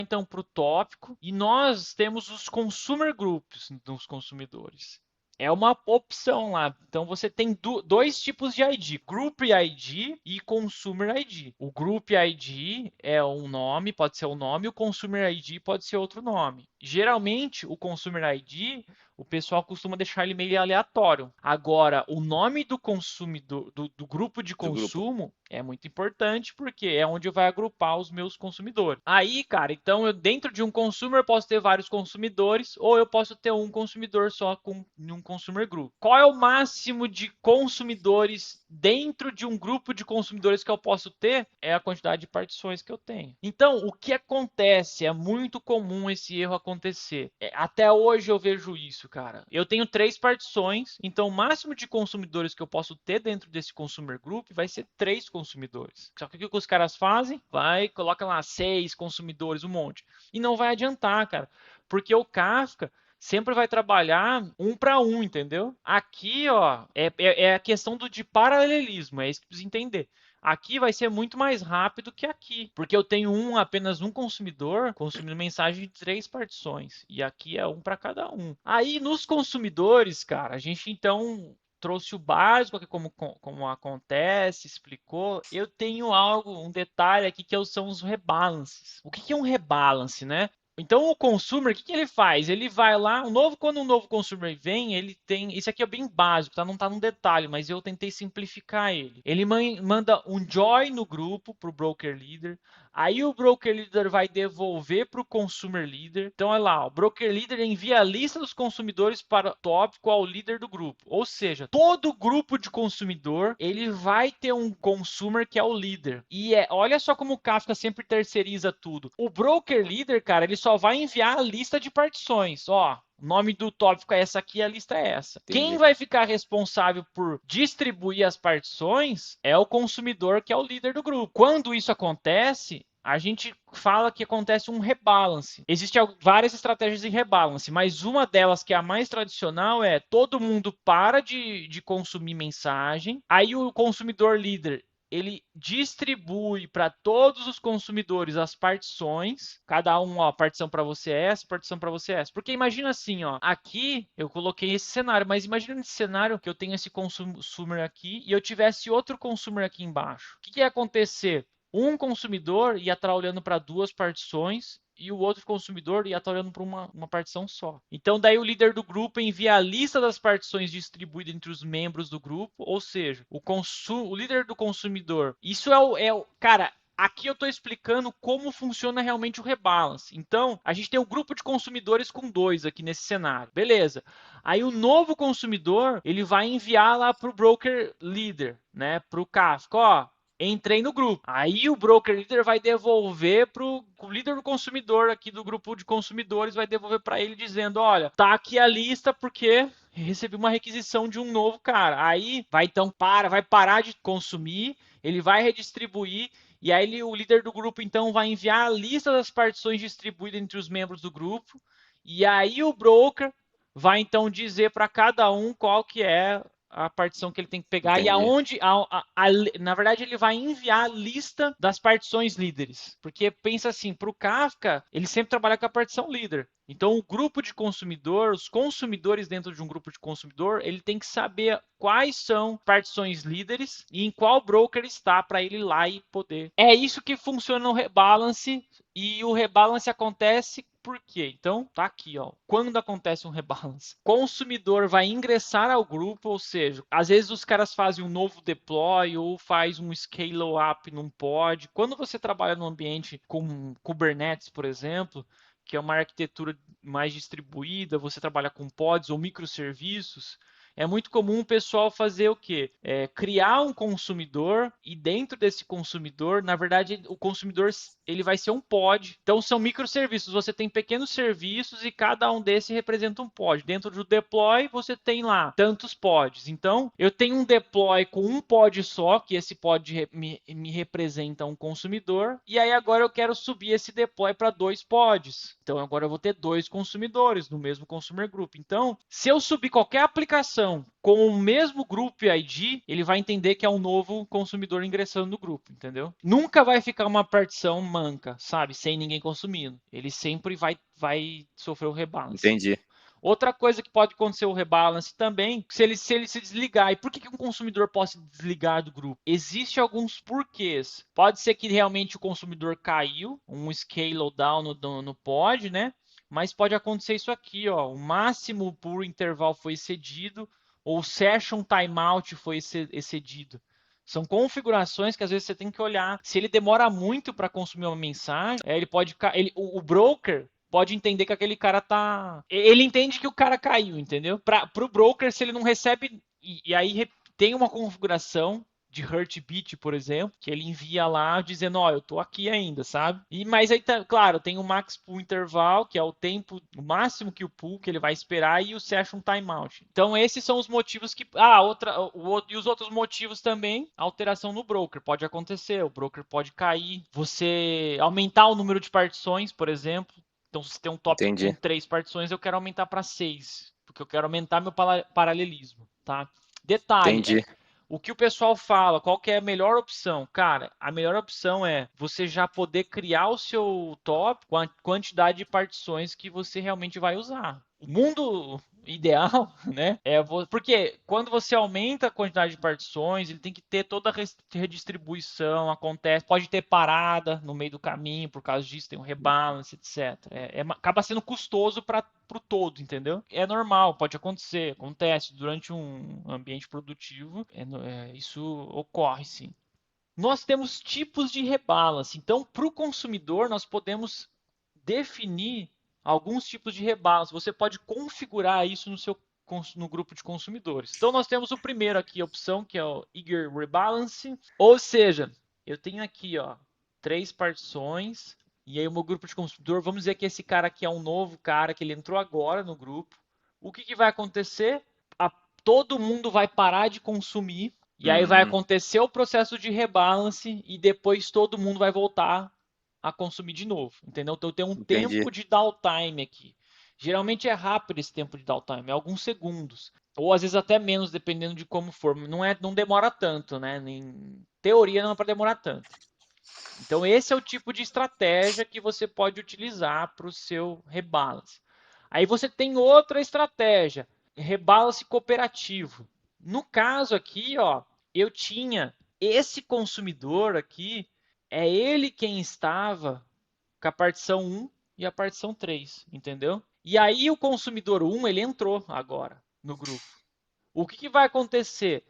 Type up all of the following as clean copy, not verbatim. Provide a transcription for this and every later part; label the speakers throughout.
Speaker 1: então para o tópico e nós temos os consumer groups dos consumidores. É uma opção lá. Então você tem dois tipos de ID: Group ID e Consumer ID. O Group ID é um nome, pode ser um nome, o Consumer ID pode ser outro nome. Geralmente, o Consumer ID, o pessoal costuma deixar ele meio aleatório. Agora, o nome do consumidor, do grupo de
Speaker 2: Do grupo.
Speaker 1: consumo é muito importante porque é onde vai agrupar os meus consumidores. Aí, cara, então eu dentro de um consumer posso ter vários consumidores ou eu posso ter um consumidor só com um consumer group. Qual é o máximo de consumidores dentro de um grupo de consumidores que eu posso ter? É a quantidade de partições que eu tenho. Então, o que acontece? É muito comum esse erro acontecer. Até hoje eu vejo isso, cara. Eu tenho 3 partições, então o máximo de consumidores que eu posso ter dentro desse consumer group vai ser 3 consumidores. Só que o que os caras fazem? Coloca lá 6 consumidores, um monte. E não vai adiantar, cara. Porque o Kafka sempre vai trabalhar um para um, entendeu? Aqui, ó, é a questão de paralelismo, é isso que precisa entender. Aqui vai ser muito mais rápido que aqui, porque eu tenho apenas um consumidor consumindo mensagem de 3 partições, e aqui é um para cada um. Aí nos consumidores, cara, a gente então trouxe o básico aqui como acontece, explicou. Eu tenho um detalhe aqui são os rebalances. O que é um rebalance, né? Então o consumer, o que ele faz? Ele vai lá, quando um novo consumer vem, ele tem, isso aqui é bem básico, tá? Não tá no detalhe, mas eu tentei simplificar ele. Ele manda um join no grupo pro broker leader, aí o broker leader vai devolver pro consumer leader. Então olha lá, o broker leader envia a lista dos consumidores para o tópico ao líder do grupo. Ou seja, todo grupo de consumidor, ele vai ter um consumer que é o líder. E olha só como o Kafka sempre terceiriza tudo. O broker leader, cara, ele só vai enviar a lista de partições. Ó, o nome do tópico é essa aqui, a lista é essa. Quem
Speaker 2: Entendi.
Speaker 1: vai ficar responsável por distribuir as partições é o consumidor, que é o líder do grupo. Quando isso acontece, a gente fala que acontece um rebalance. Existem várias estratégias de rebalance, mas uma delas, que é a mais tradicional, é todo mundo para de consumir mensagem, aí o consumidor líder ele distribui para todos os consumidores as partições, cada um, ó, partição para você é essa, partição para você é essa. Porque imagina assim, ó, aqui eu coloquei esse cenário, mas imagina nesse cenário que eu tenho esse consumer aqui e eu tivesse outro consumer aqui embaixo. O que ia acontecer? Um consumidor ia estar olhando para 2 partições e o outro consumidor ia estar olhando para uma partição só. Então, daí o líder do grupo envia a lista das partições distribuídas entre os membros do grupo, ou seja, o líder do consumidor. Isso cara, aqui eu estou explicando como funciona realmente o rebalance. Então, a gente tem um grupo de consumidores com 2 aqui nesse cenário. Beleza. Aí o novo consumidor, ele vai enviar lá para o broker leader, né? Para o Kafka. Ó, entrei no grupo. Aí o broker leader vai devolver para o líder do consumidor aqui do grupo de consumidores, vai devolver para ele dizendo, olha, tá aqui a lista porque recebi uma requisição de um novo cara. Aí vai parar de consumir, ele vai redistribuir e aí o líder do grupo então vai enviar a lista das partições distribuídas entre os membros do grupo e aí o broker vai então dizer para cada um qual que é a partição que ele tem que pegar e
Speaker 2: Entendi.
Speaker 1: aonde, na verdade, ele vai enviar a lista das partições líderes. Porque pensa assim, para o Kafka, ele sempre trabalha com a partição líder. Então, o grupo de consumidor, os consumidores dentro de um grupo de consumidor, ele tem que saber quais são partições líderes e em qual broker está para ele ir lá e poder. É isso que funciona no rebalance e o rebalance acontece por quê? Então, tá aqui, ó. Quando acontece um rebalance, o consumidor vai ingressar ao grupo, ou seja, às vezes os caras fazem um novo deploy ou faz um scale up num pod. Quando você trabalha num ambiente com Kubernetes, por exemplo, que é uma arquitetura mais distribuída, você trabalha com pods ou microserviços, é muito comum o pessoal fazer o quê? Criar um consumidor e dentro desse consumidor, na verdade, o consumidor ele vai ser um pod. Então são microserviços. Você tem pequenos serviços e cada um desses representa um pod. Dentro do deploy você tem lá tantos pods. Então eu tenho um deploy com um pod só, que esse pod me representa um consumidor. E aí agora eu quero subir esse deploy para 2 pods. Então agora eu vou ter 2 consumidores no mesmo consumer group. Então se eu subir qualquer aplicação configuração com o mesmo grupo ID, ele vai entender que é um novo consumidor ingressando no grupo, entendeu? Nunca vai ficar uma partição manca, sabe? Sem ninguém consumindo. Ele sempre vai sofrer o rebalance.
Speaker 2: Entendi.
Speaker 1: Outra coisa que pode acontecer o rebalance também, se ele se desligar. E por que um consumidor pode se desligar do grupo? Existem alguns porquês. Pode ser que realmente o consumidor caiu, um scale down no pod, né? Mas pode acontecer isso aqui, ó. O máximo por intervalo foi excedido, ou o session timeout foi excedido. São configurações que às vezes você tem que olhar. Se ele demora muito para consumir uma mensagem, ele pode. O broker pode entender que aquele cara tá. Ele entende que o cara caiu, entendeu? Para o broker, se ele não recebe. E aí tem uma configuração de Heartbeat, por exemplo, que ele envia lá dizendo, ó, eu tô aqui ainda, sabe? Mas aí, tá, claro, tem o max pool interval, que é o tempo, o máximo que o pool que ele vai esperar, e o session timeout. Então, esses são os motivos que... e os outros motivos também, alteração no broker, pode acontecer, o broker pode cair, você aumentar o número de partições, por exemplo. Então, se você tem um top com
Speaker 2: Entendi.
Speaker 1: 3 partições, eu quero aumentar para 6, porque eu quero aumentar meu paralelismo, tá? Detalhe,
Speaker 2: Entendi.
Speaker 1: o que o pessoal fala, qual que é a melhor opção? Cara, a melhor opção é você já poder criar o seu top com a quantidade de partições que você realmente vai usar. O mundo ideal, né? Porque quando você aumenta a quantidade de partições, ele tem que ter toda a redistribuição, acontece, pode ter parada no meio do caminho, por causa disso tem um rebalance, etc. Acaba sendo custoso para o todo, entendeu? É normal, pode acontecer, acontece durante um ambiente produtivo, isso ocorre sim. Nós temos tipos de rebalance. Então, para o consumidor, nós podemos definir alguns tipos de rebalance. Você pode configurar isso no grupo de consumidores. Então, nós temos o primeiro aqui, a opção, que é o Eager Rebalance. Ou seja, eu tenho aqui, ó, 3 partições. E aí, o meu grupo de consumidor, vamos dizer que esse cara aqui é um novo cara, que ele entrou agora no grupo. O que vai acontecer? Todo mundo vai parar de consumir e aí vai
Speaker 2: Hum,
Speaker 1: acontecer o processo de rebalance e depois todo mundo vai voltar a consumir de novo, entendeu? Então tem um
Speaker 2: entendi.
Speaker 1: tempo de downtime aqui. Geralmente é rápido esse tempo de downtime, é alguns segundos. Ou às vezes até menos, dependendo de como for. Não demora tanto, né? Em teoria não é para demorar tanto. Então esse é o tipo de estratégia que você pode utilizar para o seu rebalance. Aí você tem outra estratégia, rebalance cooperativo. No caso aqui, ó, eu tinha esse consumidor aqui, é ele quem estava com a partição 1 e a partição 3, entendeu? E aí o consumidor 1, ele entrou agora no grupo. O que vai acontecer?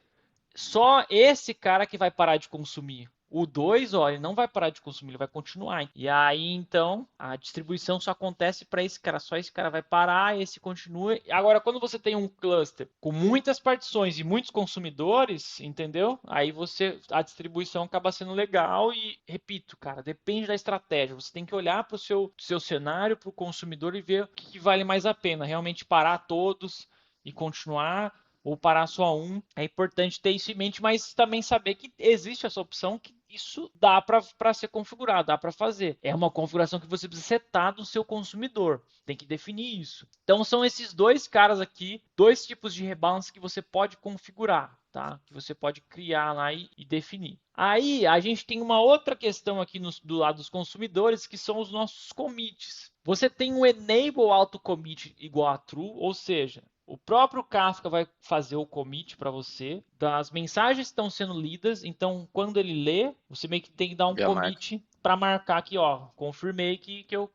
Speaker 1: Só esse cara que vai parar de consumir. O 2, ó, ele não vai parar de consumir, ele vai continuar. E aí, então, a distribuição só acontece para esse cara. Só esse cara vai parar, esse continua. Agora, quando você tem um cluster com muitas partições e muitos consumidores, entendeu? Aí a distribuição acaba sendo legal e, repito, cara, depende da estratégia. Você tem que olhar para o seu cenário, para o consumidor e ver o que vale mais a pena. Realmente parar todos e continuar ou parar só um. É importante ter isso em mente, mas também saber que existe essa opção que isso dá para ser configurado, dá para fazer. É uma configuração que você precisa setar do seu consumidor. Tem que definir isso. Então são esses dois caras aqui, dois tipos de rebalance que você pode configurar, tá? Que você pode criar lá e definir. Aí a gente tem uma outra questão aqui do lado dos consumidores, que são os nossos commits. Você tem um enable auto commit igual a true, ou seja, o próprio Kafka vai fazer o commit para você das mensagens que estão sendo lidas. Então, quando ele lê, você meio que tem que dar um
Speaker 2: Já marca.
Speaker 1: commit para marcar aqui, ó, confirmei que eu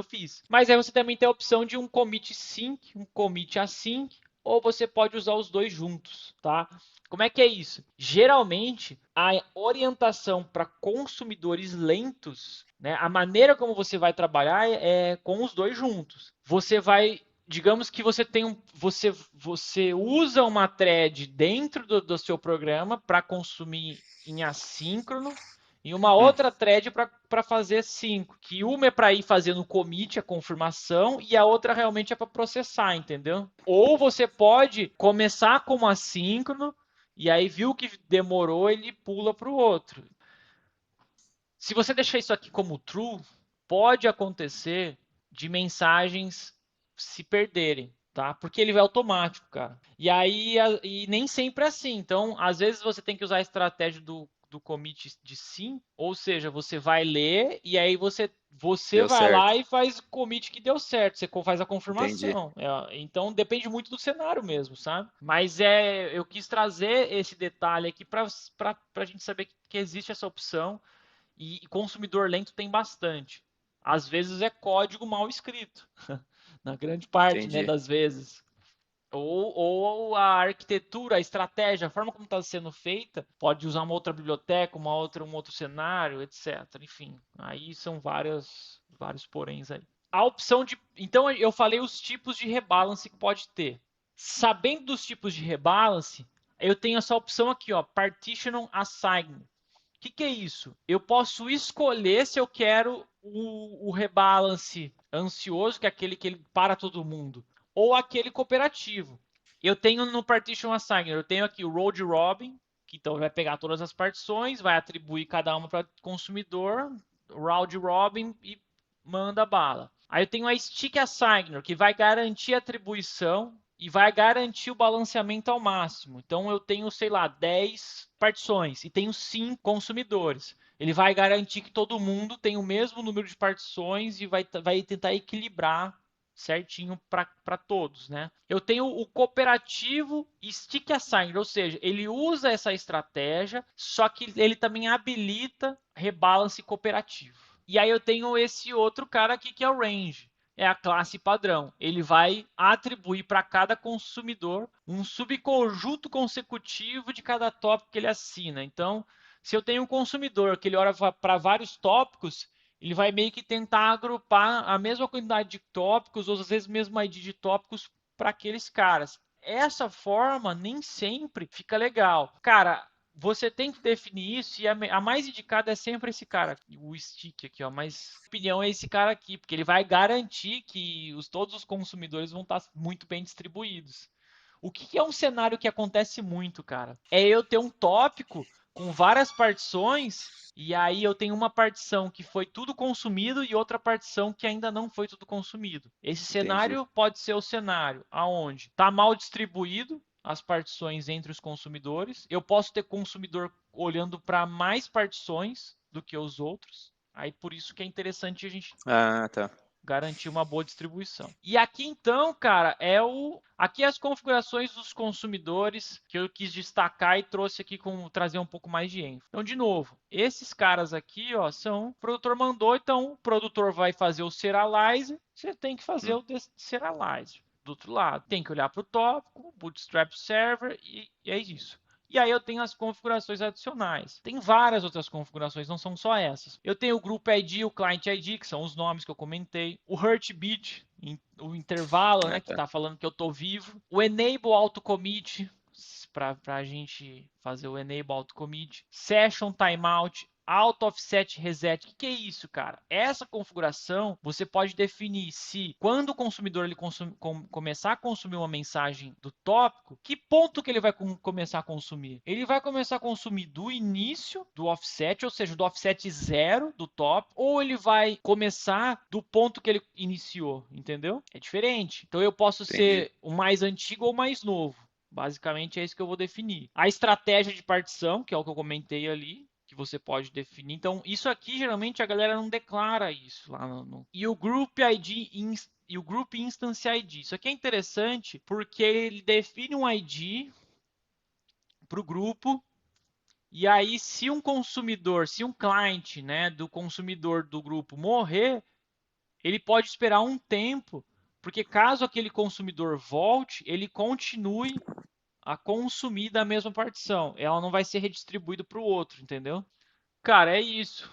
Speaker 1: fiz. Mas aí você também tem a opção de um commit sync, um commit async, ou você pode usar os dois juntos, tá? Como é que é isso? Geralmente, a orientação para consumidores lentos, né, a maneira como você vai trabalhar é com os dois juntos. Você vai, digamos que você usa uma thread dentro do seu programa para consumir em assíncrono e uma
Speaker 2: Hum,
Speaker 1: outra thread para fazer sync, que uma é para ir fazendo o commit, a confirmação, e a outra realmente é para processar, entendeu? Ou você pode começar como assíncrono e aí viu que demorou, ele pula para o outro. Se você deixar isso aqui como true, pode acontecer de mensagens se perderem. tá? Porque ele é automático, cara. E aí, e nem sempre é assim. Então, às vezes você tem que usar a estratégia do commit de sim, ou seja, você vai ler e aí você
Speaker 2: Deu
Speaker 1: vai lá
Speaker 2: certo.
Speaker 1: e faz o commit que deu certo, você faz a
Speaker 2: Entendi.
Speaker 1: confirmação. Então depende muito do cenário mesmo, sabe? Mas eu quis trazer esse detalhe aqui para a gente saber que existe essa opção e consumidor lento tem bastante. Às vezes é código mal escrito, na grande parte, né,
Speaker 2: Entendi.
Speaker 1: das vezes. Ou a arquitetura, a estratégia, a forma como está sendo feita, pode usar uma outra biblioteca, um outro cenário, etc. Enfim, aí são vários poréns aí. A opção de. Então eu falei os tipos de rebalance que pode ter. Sabendo dos tipos de rebalance, eu tenho essa opção aqui, ó, Partition Assign. Que é isso? Eu posso escolher se eu quero o rebalance ansioso, que é aquele que ele para todo mundo, ou aquele cooperativo. Eu tenho no Partition Assigner, eu tenho aqui o Road Robin, que então vai pegar todas as partições, vai atribuir cada uma para o consumidor, Round Robin e manda bala. Aí eu tenho a Stick Assigner, que vai garantir a atribuição e vai garantir o balanceamento ao máximo. Então eu tenho, sei lá, 10 partições e tenho 5 consumidores. Ele vai garantir que todo mundo tem o mesmo número de partições e vai tentar equilibrar certinho para todos, né? Eu tenho o cooperativo Stick Assigner, ou seja, ele usa essa estratégia, só que ele também habilita rebalance cooperativo. E aí eu tenho esse outro cara aqui que é o range, é a classe padrão. Ele vai atribuir para cada consumidor um subconjunto consecutivo de cada tópico que ele assina. Então, se eu tenho um consumidor que ele olha para vários tópicos, ele vai meio que tentar agrupar a mesma quantidade de tópicos, ou às vezes mesmo ID de tópicos para aqueles caras. Essa forma nem sempre fica legal. Cara, você tem que definir isso e a mais indicada é sempre esse cara, o stick aqui, ó. Mas a opinião é esse cara aqui, porque ele vai garantir que todos os consumidores vão estar muito bem distribuídos. O que é um cenário que acontece muito, cara? É eu ter um tópico com várias partições e aí eu tenho uma partição que foi tudo consumido e outra partição que ainda não foi tudo consumido. Esse
Speaker 2: Entendi.
Speaker 1: cenário pode ser o cenário aonde está mal distribuído as partições entre os consumidores. Eu posso ter consumidor olhando para mais partições do que os outros. Aí por isso que é interessante a gente
Speaker 2: Ah, tá.
Speaker 1: garantir uma boa distribuição. E aqui então, cara, aqui as configurações dos consumidores que eu quis destacar e trouxe aqui com trazer um pouco mais de ênfase. Então, de novo, esses caras aqui, ó, são o produtor mandou, então o produtor vai fazer o serialize, você tem que fazer
Speaker 2: Hum.
Speaker 1: o serialize. Do outro lado, tem que olhar para o tópico, bootstrap server e é isso. E aí eu tenho as configurações adicionais. Tem várias outras configurações, não são só essas. Eu tenho o Group ID, o Client ID, que são os nomes que eu comentei. O Heartbeat, o intervalo, né,
Speaker 2: Ah,
Speaker 1: que
Speaker 2: tá.
Speaker 1: está falando que eu estou vivo. O Enable Auto Commit, para a gente fazer o Enable Auto Commit. Session Timeout, Auto Offset Reset. O que é isso, cara? Essa configuração você pode definir se quando o consumidor ele começar a consumir uma mensagem do tópico, que ponto que ele vai começar a consumir? Ele vai começar a consumir do início do offset, ou seja, do offset zero do tópico, ou ele vai começar do ponto que ele iniciou, entendeu? É diferente. Então eu posso
Speaker 2: Entendi.
Speaker 1: ser o mais antigo ou o mais novo. Basicamente é isso que eu vou definir. A estratégia de partição, que é o que eu comentei ali, que você pode definir. Então, isso aqui geralmente a galera não declara isso lá no. E o Group ID e o Group Instance ID. Isso aqui é interessante porque ele define um ID para o grupo. E aí, se um consumidor, se um cliente, né, do consumidor do grupo morrer, ele pode esperar um tempo, porque caso aquele consumidor volte, ele continue a consumir da mesma partição. Ela não vai ser redistribuída para o outro, entendeu? Cara, é isso.